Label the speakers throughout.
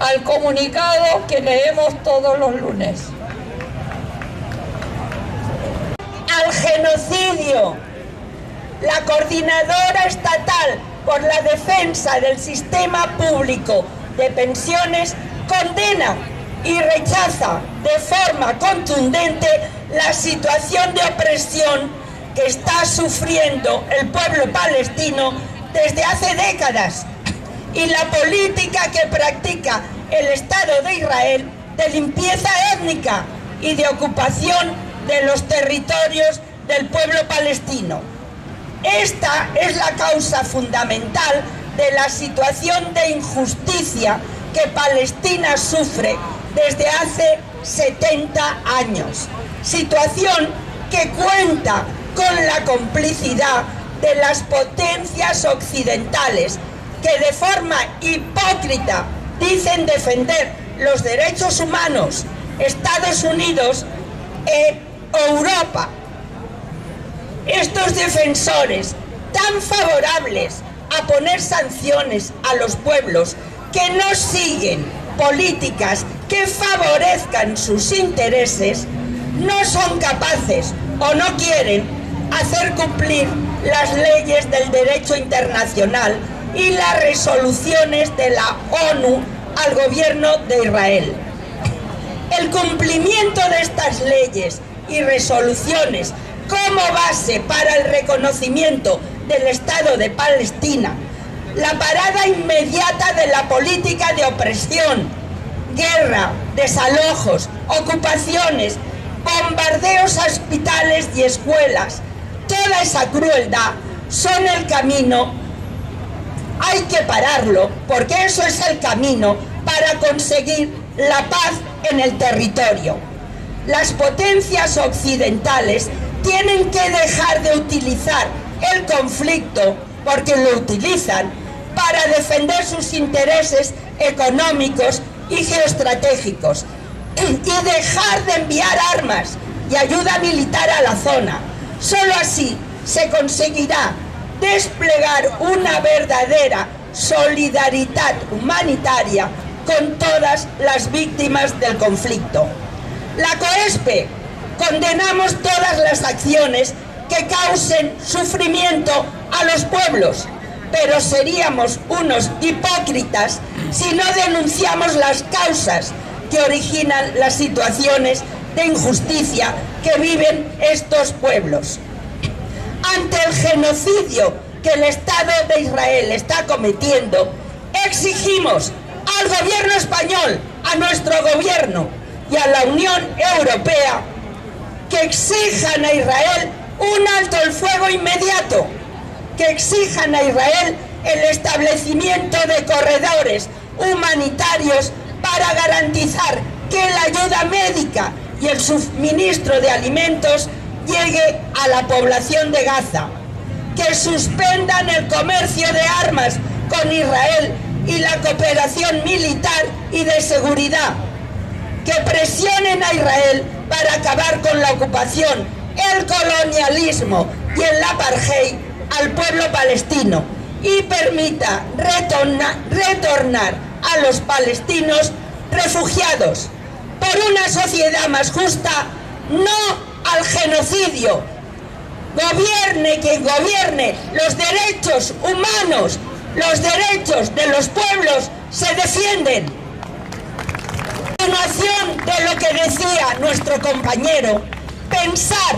Speaker 1: al comunicado que leemos todos los lunes.
Speaker 2: Al genocidio. La Coordinadora Estatal por la Defensa del Sistema Público de Pensiones condena y rechaza de forma contundente la situación de opresión que está sufriendo el pueblo palestino desde hace décadas y la política que practica el Estado de Israel de limpieza étnica y de ocupación de los territorios del pueblo palestino. Esta es la causa fundamental de la situación de injusticia que Palestina sufre desde hace 70 años. Situación que cuenta con la complicidad de las potencias occidentales que de forma hipócrita dicen defender los derechos humanos, Estados Unidos e Europa. Estos defensores tan favorables a poner sanciones a los pueblos que no siguen políticas que favorezcan sus intereses, no son capaces o no quieren hacer cumplir las leyes del derecho internacional y las resoluciones de la ONU al gobierno de Israel. El cumplimiento de estas leyes y resoluciones como base para el reconocimiento del Estado de Palestina, la parada inmediata de la política de opresión, guerra, desalojos, ocupaciones, bombardeos a hospitales y escuelas, toda esa crueldad son el camino. Hay que pararlo, porque eso es el camino para conseguir la paz en el territorio. Las potencias occidentales tienen que dejar de utilizar el conflicto, porque lo utilizan, para defender sus intereses económicos y geoestratégicos, y dejar de enviar armas y ayuda militar a la zona. Solo así se conseguirá desplegar una verdadera solidaridad humanitaria con todas las víctimas del conflicto. La COESPE condenamos todas las acciones que causen sufrimiento a los pueblos, pero seríamos unos hipócritas si no denunciamos las causas que originan las situaciones de injusticia que viven estos pueblos. Ante el genocidio que el Estado de Israel está cometiendo, exigimos al gobierno español, a nuestro gobierno y a la Unión Europea que exijan a Israel un alto el fuego inmediato, que exijan a Israel el establecimiento de corredores humanitarios para garantizar que la ayuda médica y el suministro de alimentos llegue a la población de Gaza, que suspendan el comercio de armas con Israel y la cooperación militar y de seguridad, que presionen a Israel para acabar con la ocupación, el colonialismo y el apartheid al pueblo palestino y permita retornar a los palestinos refugiados por una sociedad más justa, no al genocidio. Gobierne quien gobierne, los derechos humanos, los derechos de los pueblos se defienden. A continuación de lo que decía nuestro compañero, pensar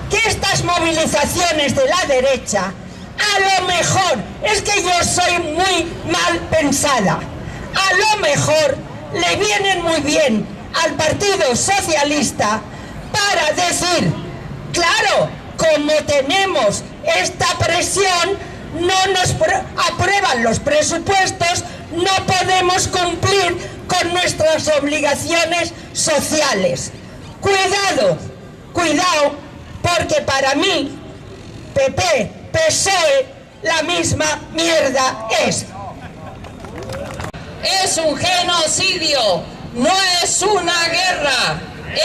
Speaker 2: que estas movilizaciones de la derecha, a lo mejor, es que yo soy muy mal pensada, a lo mejor le vienen muy bien al Partido Socialista para decir, claro, como tenemos esta presión, no nos aprueban los presupuestos, no podemos cumplir con nuestras obligaciones sociales. Cuidado, cuidado, porque para mí, PP, PSOE, la misma mierda es.
Speaker 1: Es un genocidio, no es una guerra,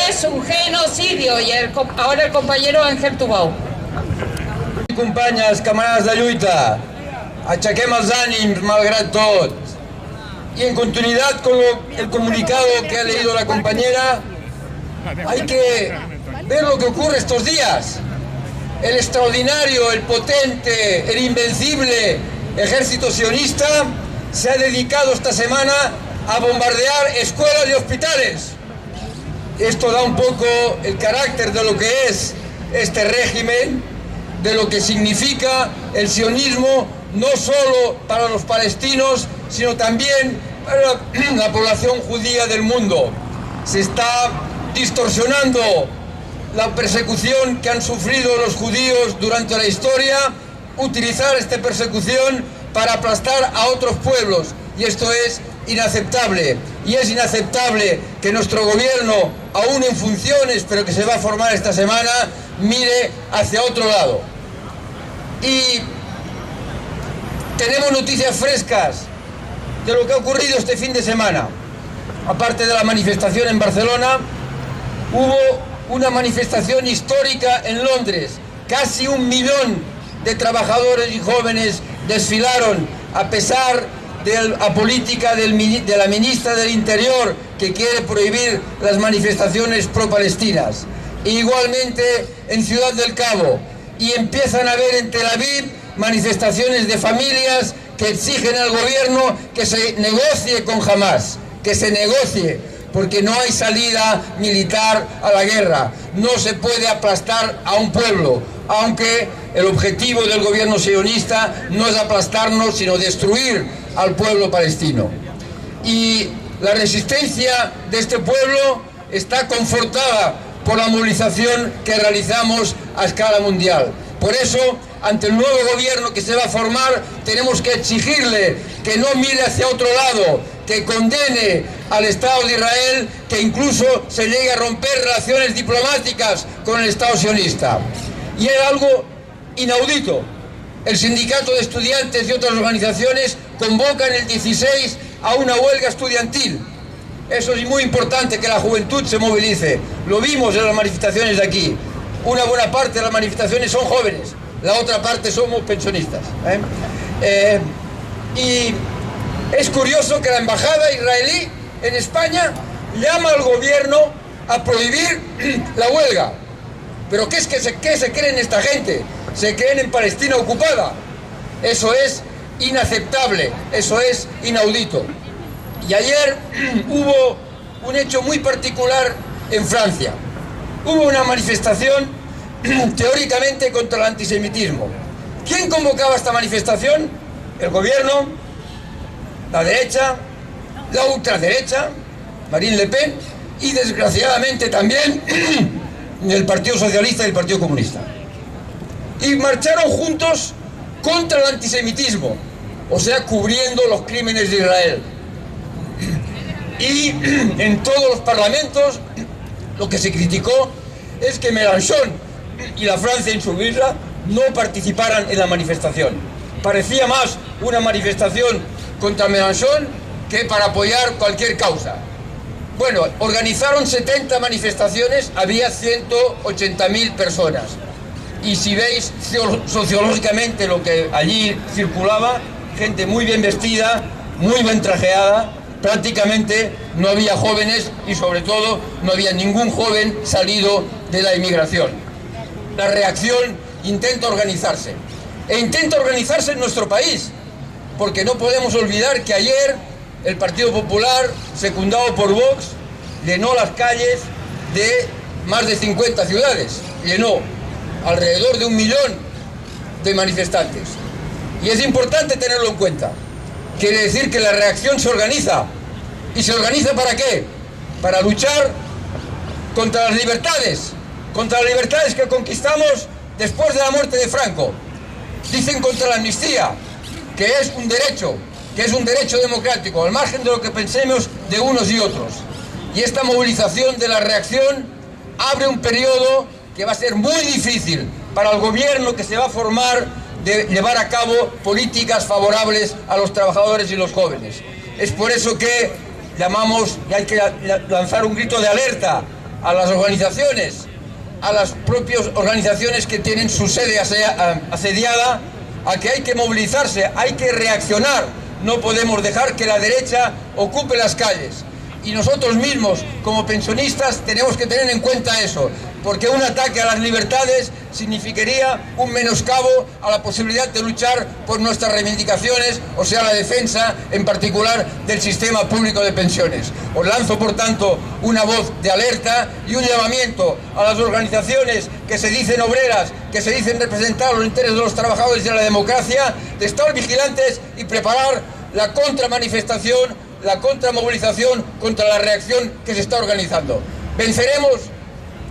Speaker 1: es un genocidio. Y ahora el compañero Ángel Tubau.
Speaker 3: Companyes, camarades de lluita, aixequem els ànims malgrat tot. Y en continuidad con el comunicado que ha leído la compañera, hay que ver lo que ocurre estos días. El extraordinario, el potente, el invencible ejército sionista se ha dedicado esta semana a bombardear escuelas y hospitales. Esto da un poco el carácter de lo que es este régimen, de lo que significa el sionismo, no solo para los palestinos, sino también para la población judía del mundo. Se está distorsionando la persecución que han sufrido los judíos durante la historia, utilizar esta persecución para aplastar a otros pueblos, y esto es inaceptable. Y es inaceptable que nuestro gobierno, aún en funciones, pero que se va a formar esta semana, mire hacia otro lado. Y tenemos noticias frescas de lo que ha ocurrido este fin de semana. Aparte de la manifestación en Barcelona, hubo una manifestación histórica en Londres. Casi 1 millón de trabajadores y jóvenes desfilaron, a pesar de la política de la ministra del Interior, que quiere prohibir las manifestaciones pro-palestinas. E igualmente en Ciudad del Cabo. Y empiezan a haber en Tel Aviv manifestaciones de familias que exigen al gobierno que se negocie con Hamás, que se negocie, porque no hay salida militar a la guerra. No se puede aplastar a un pueblo, aunque el objetivo del gobierno sionista no es aplastarnos, sino destruir al pueblo palestino. Y la resistencia de este pueblo está confortada por la movilización que realizamos a escala mundial. Por eso, ante el nuevo gobierno que se va a formar, tenemos que exigirle que no mire hacia otro lado, que condene al Estado de Israel, que incluso se llegue a romper relaciones diplomáticas con el Estado sionista. Y es algo inaudito. El sindicato de estudiantes y otras organizaciones convocan el 16 a una huelga estudiantil. Eso es muy importante, que la juventud se movilice. Lo vimos en las manifestaciones de aquí. Una buena parte de las manifestaciones son jóvenes, la otra parte somos pensionistas. Y es curioso que la embajada israelí en España llama al gobierno a prohibir la huelga. ¿Pero qué se creen esta gente? Se creen en Palestina ocupada. Eso es inaceptable, eso es inaudito. Y ayer hubo un hecho muy particular en Francia. Hubo una manifestación teóricamente contra el antisemitismo. ¿Quién convocaba esta manifestación? El gobierno, la derecha, la ultraderecha, Marine Le Pen, y desgraciadamente también el Partido Socialista y el Partido Comunista. Y marcharon juntos contra el antisemitismo, o sea, cubriendo los crímenes de Israel. Y en todos los parlamentos lo que se criticó es que Mélenchon y la Francia Insoumise no participaran en la manifestación. Parecía más una manifestación contra Mélenchon que para apoyar cualquier causa. Bueno, organizaron 70 manifestaciones, había 180.000 personas. Y si veis sociológicamente lo que allí circulaba, gente muy bien vestida, muy bien trajeada, prácticamente no había jóvenes y sobre todo no había ningún joven salido de la inmigración. La reacción intenta organizarse. E intenta organizarse en nuestro país, porque no podemos olvidar que ayer el Partido Popular, secundado por Vox, llenó las calles de más de 50 ciudades. Llenó alrededor de 1 millón de manifestantes. Y es importante tenerlo en cuenta. Quiere decir que la reacción se organiza. ¿Y se organiza para qué? Para luchar contra las libertades que conquistamos después de la muerte de Franco. Dicen contra la amnistía, que es un derecho democrático, al margen de lo que pensemos de unos y otros. Y esta movilización de la reacción abre un periodo que va a ser muy difícil para el gobierno que se va a formar de llevar a cabo políticas favorables a los trabajadores y los jóvenes. Es por eso que llamamos, y hay que lanzar un grito de alerta a las organizaciones, a las propias organizaciones que tienen su sede asediada, a que hay que movilizarse, hay que reaccionar. no podemos dejar que la derecha ocupe las calles. Y nosotros mismos, como pensionistas, tenemos que tener en cuenta eso, porque un ataque a las libertades significaría un menoscabo a la posibilidad de luchar por nuestras reivindicaciones, o sea, la defensa, en particular, del sistema público de pensiones. Os lanzo, por tanto, una voz de alerta y un llamamiento a las organizaciones que se dicen obreras, que se dicen representar los intereses de los trabajadores y de la democracia, de estar vigilantes y preparar la contramanifestación, la contramovilización contra la reacción que se está organizando. Venceremos,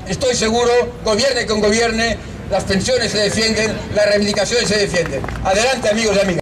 Speaker 3: estoy seguro, gobierne con gobierne, las pensiones se defienden, las reivindicaciones se defienden. Adelante, amigos y amigas.